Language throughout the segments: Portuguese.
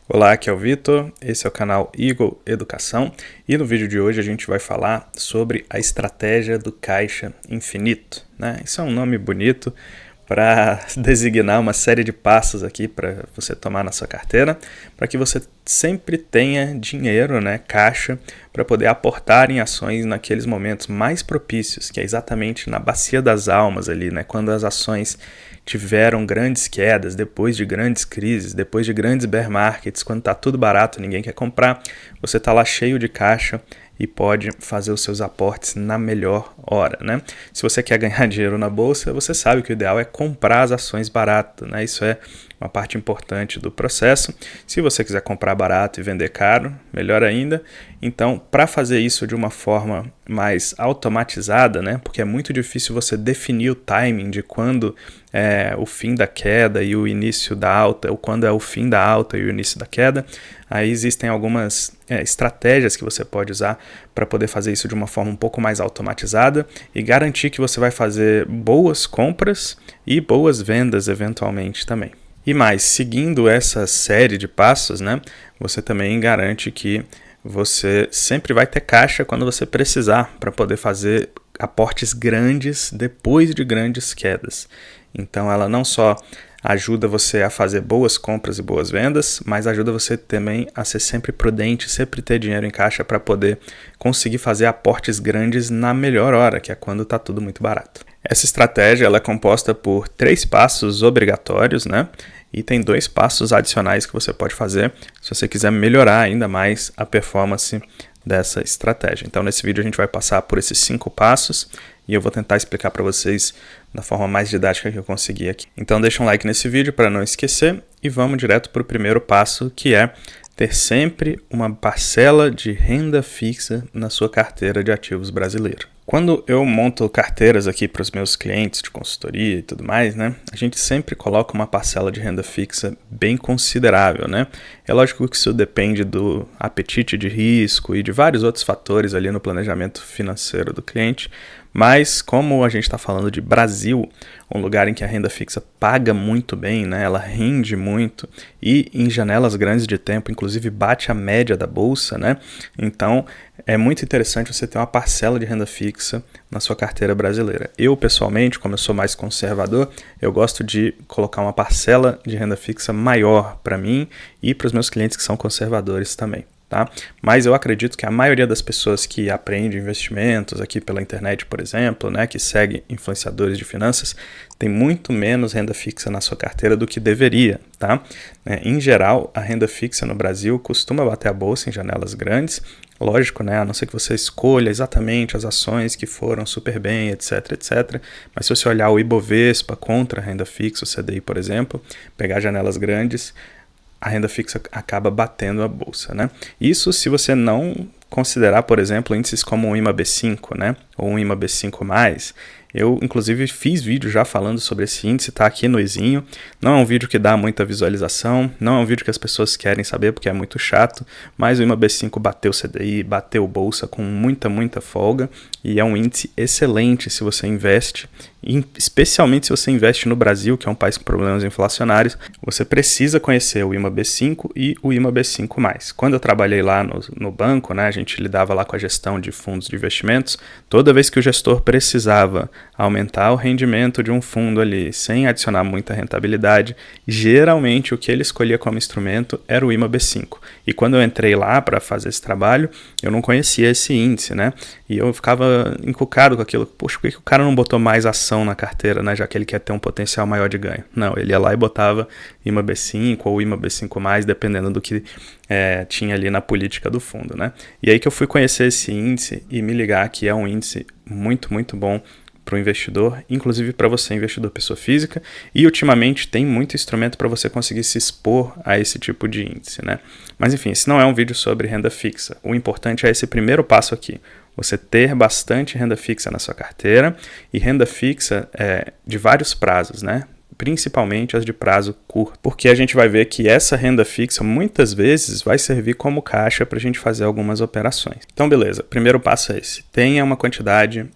Olá, aqui é o Vitor, esse é o canal Eagle Educação e no vídeo de hoje a gente vai falar sobre a estratégia do caixa infinito, né? Isso é um nome bonito para designar uma série de passos aqui para você tomar na sua carteira, para que você sempre tenha dinheiro, né, caixa, para poder aportar em ações naqueles momentos mais propícios, que é exatamente na bacia das almas ali, né, quando as ações tiveram grandes quedas, depois de grandes crises, depois de grandes bear markets, quando está tudo barato, ninguém quer comprar, você está lá cheio de caixa e pode fazer os seus aportes na melhor hora, né? Se você quer ganhar dinheiro na bolsa, você sabe que o ideal é comprar as ações barato, né? Isso é uma parte importante do processo. Se você quiser comprar barato e vender caro, melhor ainda. Então, para fazer isso de uma forma mais automatizada, né? Porque é muito difícil você definir o timing de quando é o fim da queda e o início da alta, ou quando é o fim da alta e o início da queda. Aí existem algumas estratégias que você pode usar para poder fazer isso de uma forma um pouco mais automatizada e garantir que você vai fazer boas compras e boas vendas eventualmente também. E mais, seguindo essa série de passos, né, você também garante que você sempre vai ter caixa quando você precisar para poder fazer aportes grandes depois de grandes quedas. Então ela não só ajuda você a fazer boas compras e boas vendas, mas ajuda você também a ser sempre prudente, sempre ter dinheiro em caixa para poder conseguir fazer aportes grandes na melhor hora, que é quando está tudo muito barato. Essa estratégia ela é composta por 3 passos obrigatórios, né? E tem 2 passos adicionais que você pode fazer se você quiser melhorar ainda mais a performance dessa estratégia. Então nesse vídeo a gente vai passar por esses 5 passos e eu vou tentar explicar para vocês da forma mais didática que eu conseguir aqui. Então deixa um like nesse vídeo para não esquecer e vamos direto para o primeiro passo, que é ter sempre uma parcela de renda fixa na sua carteira de ativos brasileira. Quando eu monto carteiras aqui para os meus clientes de consultoria e tudo mais, né, a gente sempre coloca uma parcela de renda fixa bem considerável, né? É lógico que isso depende do apetite de risco e de vários outros fatores ali no planejamento financeiro do cliente, mas como a gente está falando de Brasil, um lugar em que a renda fixa paga muito bem, né? Ela rende muito e em janelas grandes de tempo, inclusive bate a média da bolsa, né? Então é muito interessante você ter uma parcela de renda fixa na sua carteira brasileira. Eu, pessoalmente, como eu sou mais conservador, eu gosto de colocar uma parcela de renda fixa maior para mim e para os meus clientes que são conservadores também. Tá? Mas eu acredito que a maioria das pessoas que aprendem investimentos aqui pela internet, por exemplo, né, que segue influenciadores de finanças, tem muito menos renda fixa na sua carteira do que deveria. Tá? Em geral, a renda fixa no Brasil costuma bater a bolsa em janelas grandes. Lógico, né? A não ser que você escolha exatamente as ações que foram super bem, etc, etc. Mas se você olhar o Ibovespa contra a renda fixa, o CDI, por exemplo, pegar janelas grandes, a renda fixa acaba batendo a bolsa, né? Isso se você não considerar, por exemplo, índices como o IMAB5, né? Ou um IMAB5+. Eu, inclusive, fiz vídeo já falando sobre esse índice, tá aqui no izinho. Não é um vídeo que dá muita visualização, não é um vídeo que as pessoas querem saber porque é muito chato, mas o IMAB5 bateu o CDI, bateu bolsa com muita folga e é um índice excelente se você investe, especialmente se você investe no Brasil, que é um país com problemas inflacionários. Você precisa conhecer o IMAB5 e o IMAB5+. Quando eu trabalhei lá no banco, né, a gente lidava lá com a gestão de fundos de investimentos, toda vez que o gestor precisava aumentar o rendimento de um fundo ali, sem adicionar muita rentabilidade, geralmente o que ele escolhia como instrumento era o IMAB5. E quando eu entrei lá para fazer esse trabalho, eu não conhecia esse índice, né? E eu ficava encucado com aquilo. Poxa, por que o cara não botou mais ação na carteira, né? Já que ele quer ter um potencial maior de ganho. Não, ele ia lá e botava IMAB5 ou IMAB5+, dependendo do que tinha ali na política do fundo, né? E aí que eu fui conhecer esse índice e me ligar que é um índice muito bom para o investidor, inclusive para você, investidor pessoa física, e ultimamente tem muito instrumento para você conseguir se expor a esse tipo de índice, né? Mas enfim, esse não é um vídeo sobre renda fixa. O importante é esse primeiro passo aqui, você ter bastante renda fixa na sua carteira, e renda fixa de vários prazos, né? Principalmente as de prazo curto, porque a gente vai ver que essa renda fixa muitas vezes vai servir como caixa para a gente fazer algumas operações. Então beleza, primeiro passo é esse, tenha uma quantidade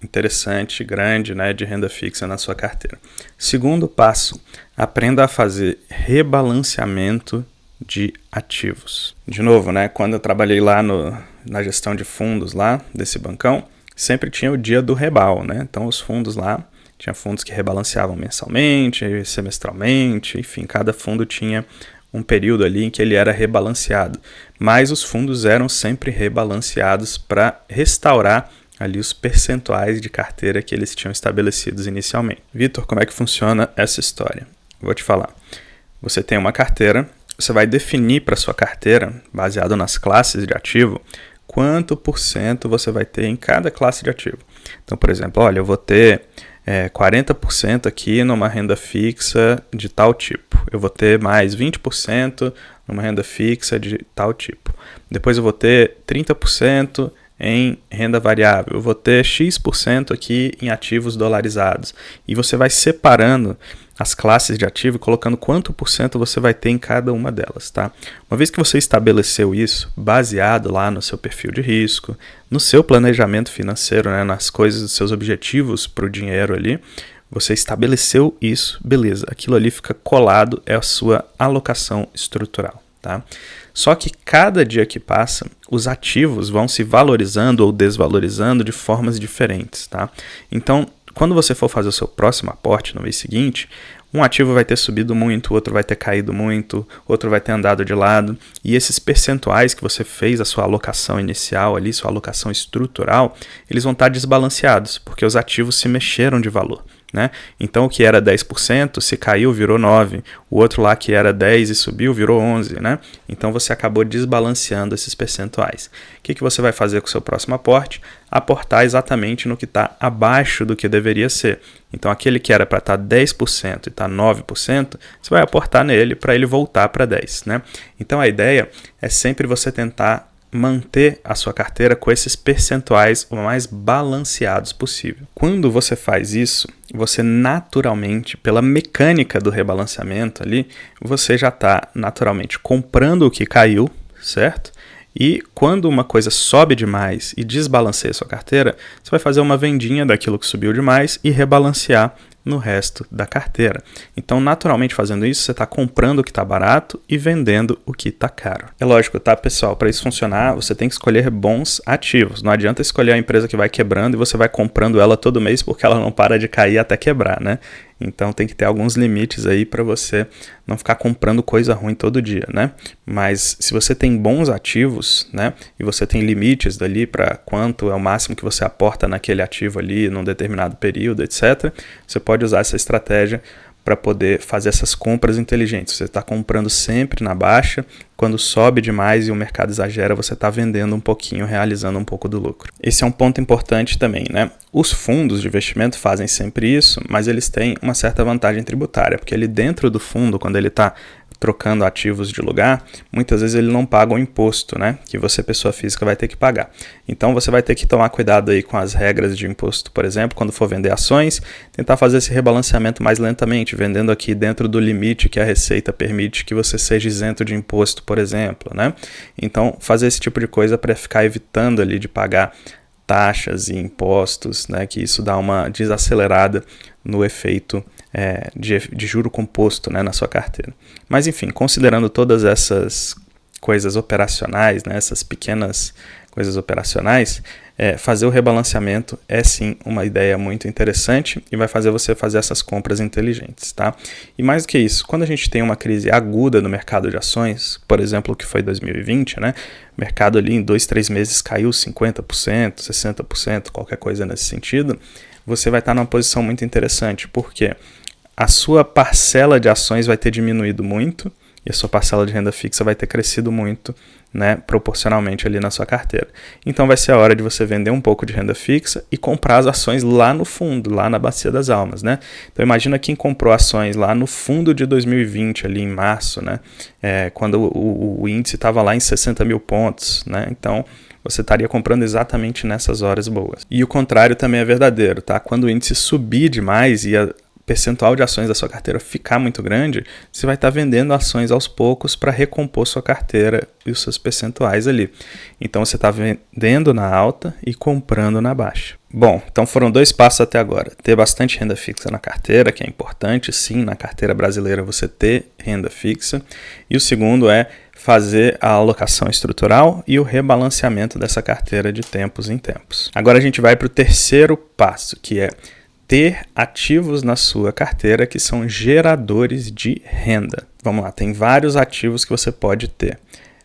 interessante, grande, né, de renda fixa na sua carteira. Segundo passo, aprenda a fazer rebalanceamento de ativos. De novo, né, quando eu trabalhei lá na gestão de fundos lá desse bancão, sempre tinha o dia do rebal, né? Então os fundos lá, tinha fundos que rebalanceavam mensalmente, semestralmente, enfim, cada fundo tinha um período ali em que ele era rebalanceado. Mas os fundos eram sempre rebalanceados para restaurar ali os percentuais de carteira que eles tinham estabelecidos inicialmente. Vitor, como é que funciona essa história? Vou te falar. Você tem uma carteira, você vai definir para sua carteira, baseado nas classes de ativo, quanto por cento você vai ter em cada classe de ativo. Então, por exemplo, olha, eu vou ter 40% aqui numa renda fixa de tal tipo. Eu vou ter mais 20% numa renda fixa de tal tipo. Depois eu vou ter 30% em renda variável. Eu vou ter X% aqui em ativos dolarizados. E você vai separando as classes de ativo, colocando quanto por cento você vai ter em cada uma delas, tá? Uma vez que você estabeleceu isso, baseado lá no seu perfil de risco, no seu planejamento financeiro, né, nas coisas, dos seus objetivos para o dinheiro ali, você estabeleceu isso, beleza, aquilo ali fica colado, é a sua alocação estrutural, tá? Só que cada dia que passa, os ativos vão se valorizando ou desvalorizando de formas diferentes, tá? Então, quando você for fazer o seu próximo aporte no mês seguinte, um ativo vai ter subido muito, outro vai ter caído muito, outro vai ter andado de lado. E esses percentuais que você fez, a sua alocação inicial ali, sua alocação estrutural, eles vão estar desbalanceados, porque os ativos se mexeram de valor, né? Então o que era 10%, se caiu, virou 9%. O outro lá que era 10% e subiu, virou 11%, né? Então você acabou desbalanceando esses percentuais. O que você vai fazer com o seu próximo aporte? Aportar exatamente no que está abaixo do que deveria ser. Então aquele que era para estar 10% e está 9%, você vai aportar nele para ele voltar para 10%, né? Então a ideia é sempre você tentar manter a sua carteira com esses percentuais o mais balanceados possível. Quando você faz isso, você naturalmente, pela mecânica do rebalanceamento ali, você já está naturalmente comprando o que caiu, certo? E quando uma coisa sobe demais e desbalanceia a sua carteira, você vai fazer uma vendinha daquilo que subiu demais e rebalancear no resto da carteira. Então, naturalmente, fazendo isso, você está comprando o que está barato e vendendo o que está caro. É lógico, tá, pessoal? Para isso funcionar, você tem que escolher bons ativos. Não adianta escolher a empresa que vai quebrando e você vai comprando ela todo mês porque ela não para de cair até quebrar, né? Então tem que ter alguns limites aí para você não ficar comprando coisa ruim todo dia, né? Mas se você tem bons ativos, né? E você tem limites dali para quanto é o máximo que você aporta naquele ativo ali num determinado período, etc. Você pode usar essa estratégia para poder fazer essas compras inteligentes. Você está comprando sempre na baixa, quando sobe demais e o mercado exagera, você está vendendo um pouquinho, realizando um pouco do lucro. Esse é um ponto importante também, né? Os fundos de investimento fazem sempre isso, mas eles têm uma certa vantagem tributária, porque ele dentro do fundo, quando ele está trocando ativos de lugar, muitas vezes ele não paga o imposto, né, que você, pessoa física, vai ter que pagar. Então você vai ter que tomar cuidado aí com as regras de imposto, por exemplo, quando for vender ações, tentar fazer esse rebalanceamento mais lentamente, vendendo aqui dentro do limite que a Receita permite que você seja isento de imposto, por exemplo, né? Então fazer esse tipo de coisa para ficar evitando ali de pagar taxas e impostos, né, que isso dá uma desacelerada no efeito de juro composto, né, na sua carteira. Mas enfim, considerando todas essas coisas operacionais, né, essas pequenas coisas operacionais, fazer o rebalanceamento é sim uma ideia muito interessante e vai fazer você fazer essas compras inteligentes, tá? E mais do que isso, quando a gente tem uma crise aguda no mercado de ações, por exemplo, o que foi 2020, né? O mercado ali em 2-3 meses caiu 50%, 60%, qualquer coisa nesse sentido, você vai estar numa posição muito interessante, porque a sua parcela de ações vai ter diminuído muito e a sua parcela de renda fixa vai ter crescido muito, né, proporcionalmente ali na sua carteira. Então vai ser a hora de você vender um pouco de renda fixa e comprar as ações lá no fundo, lá na Bacia das Almas, né? Então imagina quem comprou ações lá no fundo de 2020, ali em março, né? Quando o índice estava lá em 60 mil pontos, né? Então você estaria comprando exatamente nessas horas boas. E o contrário também é verdadeiro, tá? Quando o índice subir demais e percentual de ações da sua carteira ficar muito grande, você vai estar vendendo ações aos poucos para recompor sua carteira e os seus percentuais ali. Então você está vendendo na alta e comprando na baixa. Bom, então foram 2 passos até agora. Ter bastante renda fixa na carteira, que é importante, sim, na carteira brasileira você ter renda fixa. E o segundo é fazer a alocação estrutural e o rebalanceamento dessa carteira de tempos em tempos. Agora a gente vai para o terceiro passo, que é ter ativos na sua carteira que são geradores de renda. Vamos lá, tem vários ativos que você pode ter.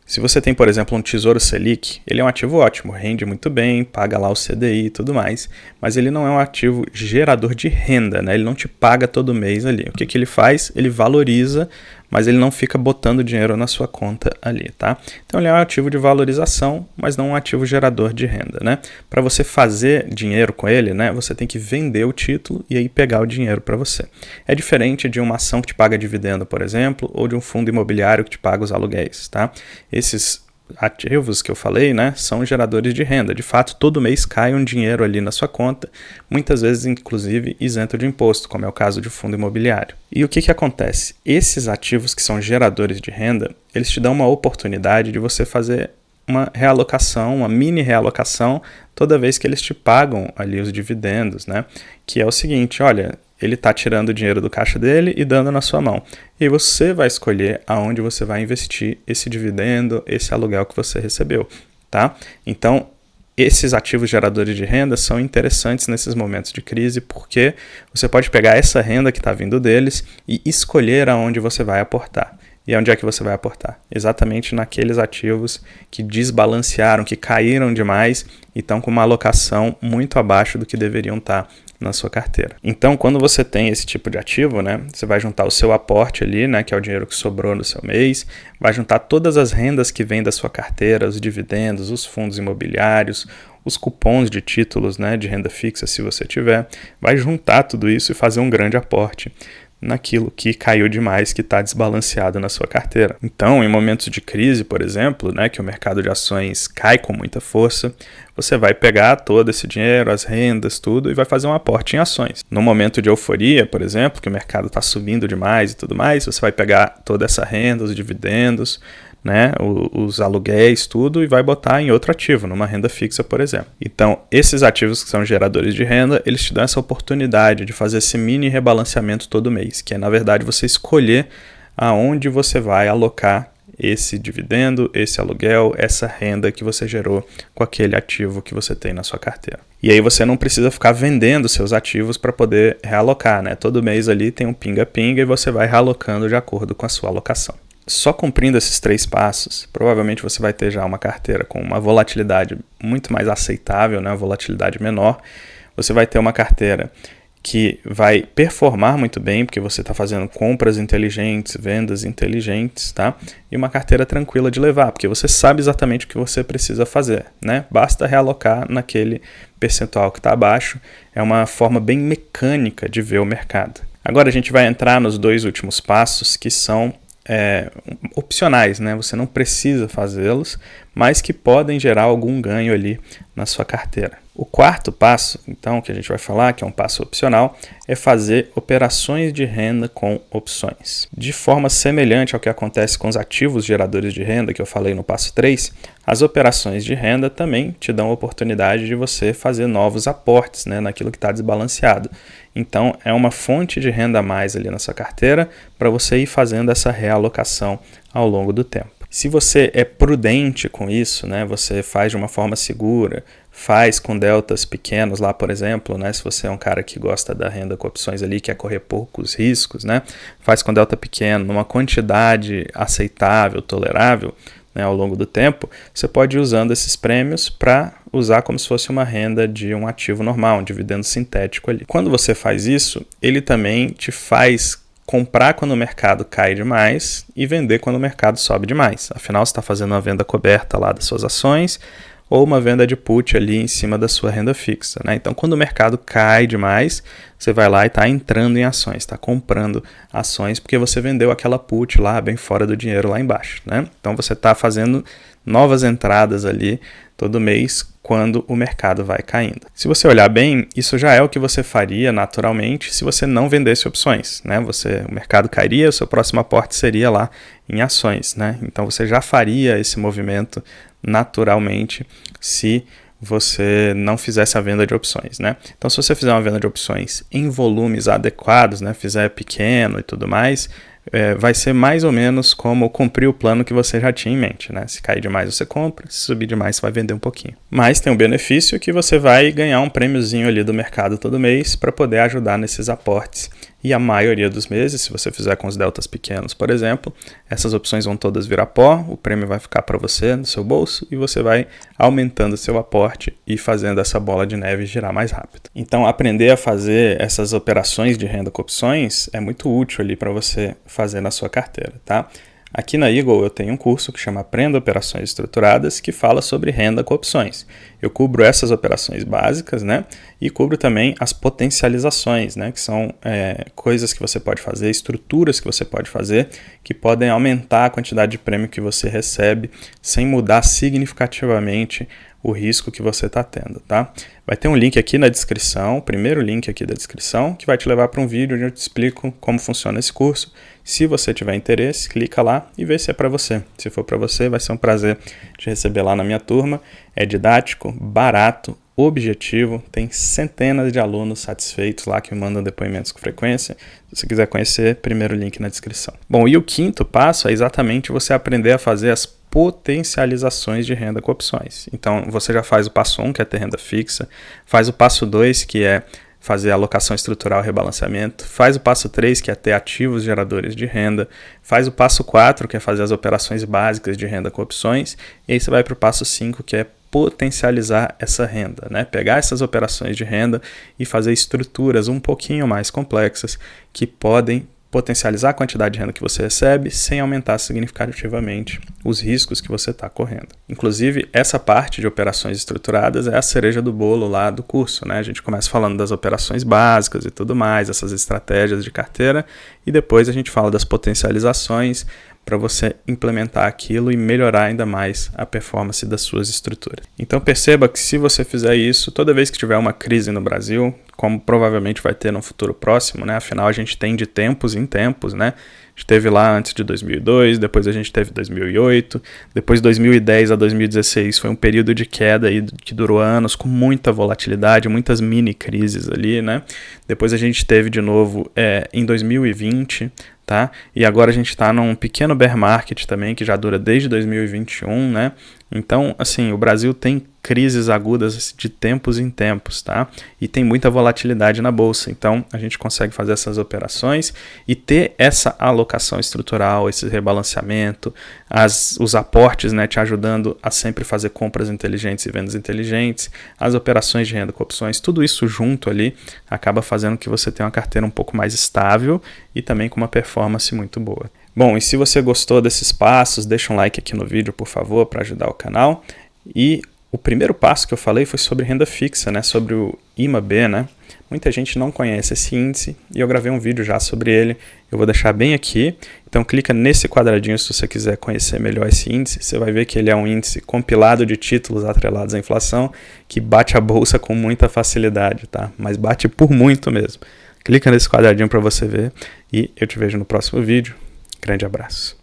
Se você tem, por exemplo, um Tesouro Selic, ele é um ativo ótimo, rende muito bem, paga lá o CDI e tudo mais, mas ele não é um ativo gerador de renda, né? Ele não te paga todo mês ali. O que ele faz? Ele valoriza, mas ele não fica botando dinheiro na sua conta ali, tá? Então ele é um ativo de valorização, mas não um ativo gerador de renda, né? Para você fazer dinheiro com ele, né, você tem que vender o título e aí pegar o dinheiro para você. É diferente de uma ação que te paga dividendo, por exemplo, ou de um fundo imobiliário que te paga os aluguéis, tá? Esses ativos que eu falei, né, são geradores de renda. De fato, todo mês cai um dinheiro ali na sua conta, muitas vezes, inclusive, isento de imposto, como é o caso de fundo imobiliário. E o que acontece? Esses ativos que são geradores de renda, eles te dão uma oportunidade de você fazer uma realocação, uma mini realocação, toda vez que eles te pagam ali os dividendos, né? Que é o seguinte, olha, ele está tirando o dinheiro do caixa dele e dando na sua mão. E você vai escolher aonde você vai investir esse dividendo, esse aluguel que você recebeu, tá? Então, esses ativos geradores de renda são interessantes nesses momentos de crise porque você pode pegar essa renda que está vindo deles e escolher aonde você vai aportar. E onde é que você vai aportar? Exatamente naqueles ativos que desbalancearam, que caíram demais e estão com uma alocação muito abaixo do que deveriam estar na sua carteira. Então, quando você tem esse tipo de ativo, né, você vai juntar o seu aporte ali, né, que é o dinheiro que sobrou no seu mês, vai juntar todas as rendas que vêm da sua carteira, os dividendos, os fundos imobiliários, os cupons de títulos, né, de renda fixa, se você tiver, vai juntar tudo isso e fazer um grande aporte naquilo que caiu demais, que está desbalanceado na sua carteira. Então, em momentos de crise, por exemplo, né, que o mercado de ações cai com muita força, você vai pegar todo esse dinheiro, as rendas, tudo, e vai fazer um aporte em ações. No momento de euforia, por exemplo, que o mercado está subindo demais e tudo mais, você vai pegar toda essa renda, os dividendos, né, os aluguéis, tudo, e vai botar em outro ativo, numa renda fixa, por exemplo. Então, esses ativos que são geradores de renda, eles te dão essa oportunidade de fazer esse mini rebalanceamento todo mês, que é, na verdade, você escolher aonde você vai alocar esse dividendo, esse aluguel, essa renda que você gerou com aquele ativo que você tem na sua carteira. E aí você não precisa ficar vendendo seus ativos para poder realocar, né? Todo mês ali tem um pinga-pinga e você vai realocando de acordo com a sua alocação. Só cumprindo esses 3 passos, provavelmente você vai ter já uma carteira com uma volatilidade muito mais aceitável, né? Uma volatilidade menor. Você vai ter uma carteira que vai performar muito bem, porque você está fazendo compras inteligentes, vendas inteligentes, tá? E uma carteira tranquila de levar, porque você sabe exatamente o que você precisa fazer, né? Basta realocar naquele percentual que está abaixo. É uma forma bem mecânica de ver o mercado. Agora a gente vai entrar nos 2 últimos passos, que são opcionais, né? Você não precisa fazê-los, mas que podem gerar algum ganho ali na sua carteira. O 4º passo, então, que a gente vai falar, que é um passo opcional, é fazer operações de renda com opções. De forma semelhante ao que acontece com os ativos geradores de renda, que eu falei no passo 3, as operações de renda também te dão a oportunidade de você fazer novos aportes, né, naquilo que está desbalanceado. Então, é uma fonte de renda a mais ali na sua carteira para você ir fazendo essa realocação ao longo do tempo. Se você é prudente com isso, né, você faz de uma forma segura, faz com deltas pequenos lá, por exemplo, né, se você é um cara que gosta da renda com opções ali, quer correr poucos riscos, né, faz com delta pequeno, numa quantidade aceitável, tolerável, né, ao longo do tempo, você pode ir usando esses prêmios para usar como se fosse uma renda de um ativo normal, um dividendo sintético ali. Quando você faz isso, ele também te faz comprar quando o mercado cai demais e vender quando o mercado sobe demais. Afinal, você está fazendo uma venda coberta lá das suas ações ou uma venda de put ali em cima da sua renda fixa, né? Então, quando o mercado cai demais, você vai lá e está entrando em ações, está comprando ações porque você vendeu aquela put lá bem fora do dinheiro lá embaixo, né? Então, você está fazendo novas entradas ali todo mês quando o mercado vai caindo. Se você olhar bem, isso já é o que você faria naturalmente se você não vendesse opções, né? O mercado cairia, o seu próximo aporte seria lá em ações, né? Então você já faria esse movimento naturalmente se você não fizesse a venda de opções, né? Então se você fizer uma venda de opções em volumes adequados, né? Fizer pequeno e tudo mais, vai ser mais ou menos como cumprir o plano que você já tinha em mente, né? Se cair demais você compra, se subir demais você vai vender um pouquinho. Mas tem um benefício que você vai ganhar um prêmiozinho ali do mercado todo mês para poder ajudar nesses aportes. E a maioria dos meses, se você fizer com os deltas pequenos, por exemplo, essas opções vão todas virar pó, o prêmio vai ficar para você no seu bolso e você vai aumentando seu aporte e fazendo essa bola de neve girar mais rápido. Então, aprender a fazer essas operações de renda com opções é muito útil ali para você fazer na sua carteira, tá? Aqui na Eagle eu tenho um curso que chama Aprenda Operações Estruturadas, que fala sobre renda com opções. Eu cubro essas operações básicas, né? E cubro também as potencializações, né? Que são coisas que você pode fazer, estruturas que você pode fazer, que podem aumentar a quantidade de prêmio que você recebe sem mudar significativamente o risco que você está tendo, tá? Vai ter um link aqui na descrição, o primeiro link aqui da descrição, que vai te levar para um vídeo onde eu te explico como funciona esse curso. Se você tiver interesse, clica lá e vê se é para você. Se for para você, vai ser um prazer te receber lá na minha turma. É didático, barato, objetivo, tem centenas de alunos satisfeitos lá que me mandam depoimentos com frequência. Se você quiser conhecer, primeiro link na descrição. Bom, e o quinto passo é exatamente você aprender a fazer as potencializações de renda com opções. Então, você já faz o passo 1, que é ter renda fixa, faz o passo 2, que é fazer alocação estrutural e rebalanceamento, faz o passo 3, que é ter ativos geradores de renda, faz o passo 4, que é fazer as operações básicas de renda com opções, e aí você vai para o passo 5, que é potencializar essa renda, né? Pegar essas operações de renda e fazer estruturas um pouquinho mais complexas que podem potencializar a quantidade de renda que você recebe sem aumentar significativamente os riscos que você está correndo. Inclusive, essa parte de operações estruturadas é a cereja do bolo lá do curso, né? A gente começa falando das operações básicas e tudo mais, essas estratégias de carteira, e depois a gente fala das potencializações para você implementar aquilo e melhorar ainda mais a performance das suas estruturas. Então perceba que se você fizer isso, toda vez que tiver uma crise no Brasil, como provavelmente vai ter no futuro próximo, né? Afinal a gente tem de tempos em tempos, né? A gente teve lá antes de 2002, depois a gente teve 2008, depois 2010 a 2016 foi um período de queda aí que durou anos, com muita volatilidade, muitas mini crises ali, né? Depois a gente teve de novo em 2020, tá? E agora a gente está num pequeno bear market também, que já dura desde 2021, né? Então, assim, o Brasil tem crises agudas de tempos em tempos, tá? E tem muita volatilidade na bolsa. Então, a gente consegue fazer essas operações e ter essa alocação estrutural, esse rebalanceamento, os aportes, né, te ajudando a sempre fazer compras inteligentes e vendas inteligentes, as operações de renda com opções, tudo isso junto ali acaba fazendo que você tenha uma carteira um pouco mais estável e também com uma performance muito boa. Bom, e se você gostou desses passos, deixa um like aqui no vídeo, por favor, para ajudar o canal. E o primeiro passo que eu falei foi sobre renda fixa, né? Sobre o IMAB, né? Muita gente não conhece esse índice e eu gravei um vídeo já sobre ele. Eu vou deixar bem aqui. Então clica nesse quadradinho se você quiser conhecer melhor esse índice. Você vai ver que ele é um índice compilado de títulos atrelados à inflação que bate a bolsa com muita facilidade, tá? Mas bate por muito mesmo. Clica nesse quadradinho para você ver e eu te vejo no próximo vídeo. Grande abraço.